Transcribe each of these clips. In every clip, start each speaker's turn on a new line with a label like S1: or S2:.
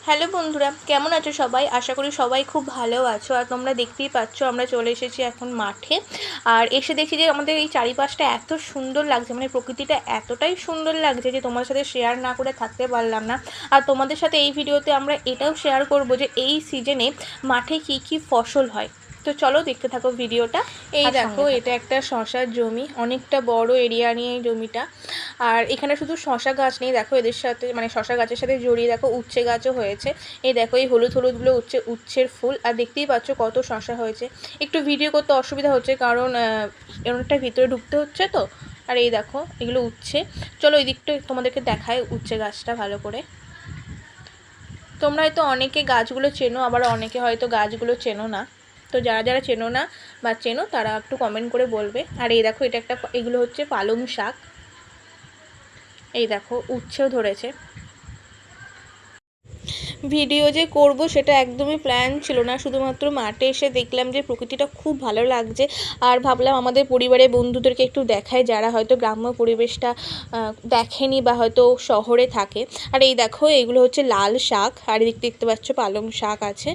S1: Hello বন্ধুরা, কেমন আছো সবাই? আশা করি সবাই খুব ভালো আছো। আর তোমরা দেখতেই পাচ্ছ আমরা চলে এসেছি এখন মাঠে। আর এসে দেখি যে আমাদের এই চারিপাশটা এত সুন্দর লাগছে, মানে প্রকৃতিটা এতটাই সুন্দর লাগছে যে তোমার সাথে শেয়ার না করে থাকতে পারলাম না। আর তোমাদের সাথে এই ভিডিওতে আমরা এটাও শেয়ার করব যে এই সিজনে মাঠে কী কী ফসল হয়। তো চলো দেখতে থাকো ভিডিওটা। এই দেখো, এটা একটা শশার জমি, অনেকটা বড় এরিয়া নিয়ে এই জমিটা। আর এখানে শুধু শশা গাছ নেই, দেখো এদের সাথে মানে শশা গাছের সাথে জড়িয়ে দেখো উচ্ছে গাছও হয়েছে। এই দেখো এই হলুদ হলুদগুলো উচ্ছের ফুল। আর দেখতেই পাচ্ছ কত শশা হয়েছে। একটু ভিডিও করতে অসুবিধা হচ্ছে কারণ অনেকটা ভিতরে ঢুকতে হচ্ছে তো। আর এই দেখো এগুলো উচ্ছে। চলো ওই দিকটা তোমাদেরকে দেখায় উচ্ছে গাছটা ভালো করে। তোমরা হয়তো অনেকে গাছগুলো চেনো, আবার অনেকে হয়তো গাছগুলো চেনো না। তো যারা যারা চেনো না বা চেনো তারা একটু কমেন্ট করে বলবে। আর এই দেখো এটা একটা, এগুলো হচ্ছে পালং শাক। এই দেখো উচ্ছেও ধরেছে। ভিডিও যে করব সেটা একদমই প্ল্যান ছিল না, শুধুমাত্র মাঠে এসে দেখলাম যে প্রকৃতিটা খুব ভালো লাগছে। আর ভাবলাম আমাদের পরিবারের বন্ধুদেরকে একটু দেখায় যারা হয়তো গ্রাম্য পরিবেশটা দেখেনি বা হয়তো শহরে থাকে। আর এই দেখো এগুলো হচ্ছে লাল শাক, আর এদিক দেখতে পাচ্ছ পালং শাক আছে।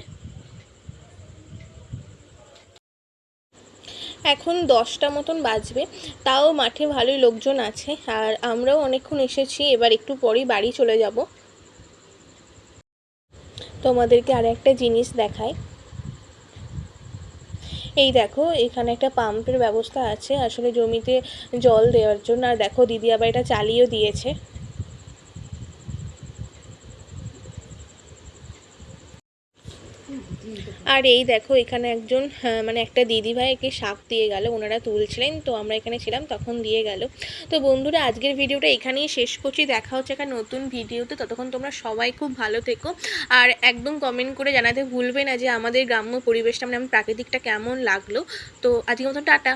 S1: এখন 10টা মতন বাজবে, তাও মাঠে ভালোই লোকজন আছে। আর আমরাও অনেকক্ষণ এসেছি, এবার একটু পরেই বাড়ি চলে যাব। তোমাদেরকে আর একটা জিনিস দেখাই। এই দেখো এখানে একটা পাম্পের ব্যবস্থা আছে আসলে জমিতে জল দেওয়ার জন্য। আর দেখো দিদি আবার এটা চালিয়েও দিয়েছে। আর এই দেখো এখানে একজন মানে একটা দিদিভাইকে শাক দিয়ে গেল, ওনারা তুলছিলেন তো আমরা এখানে ছিলাম তখন দিয়ে গেল। তো বন্ধুরা আজকের ভিডিওটা এখানেই শেষ করছি, দেখা হচ্ছে একটা নতুন ভিডিওতে। ততক্ষণ তোমরা সবাই খুব ভালো থেকো। আর একদম কমেন্ট করে জানাতে ভুলবে না যে আমাদের গ্রাম্য পরিবেশটা মানে প্রাকৃতিকটা কেমন লাগলো। তো আজকের মতন টাটা।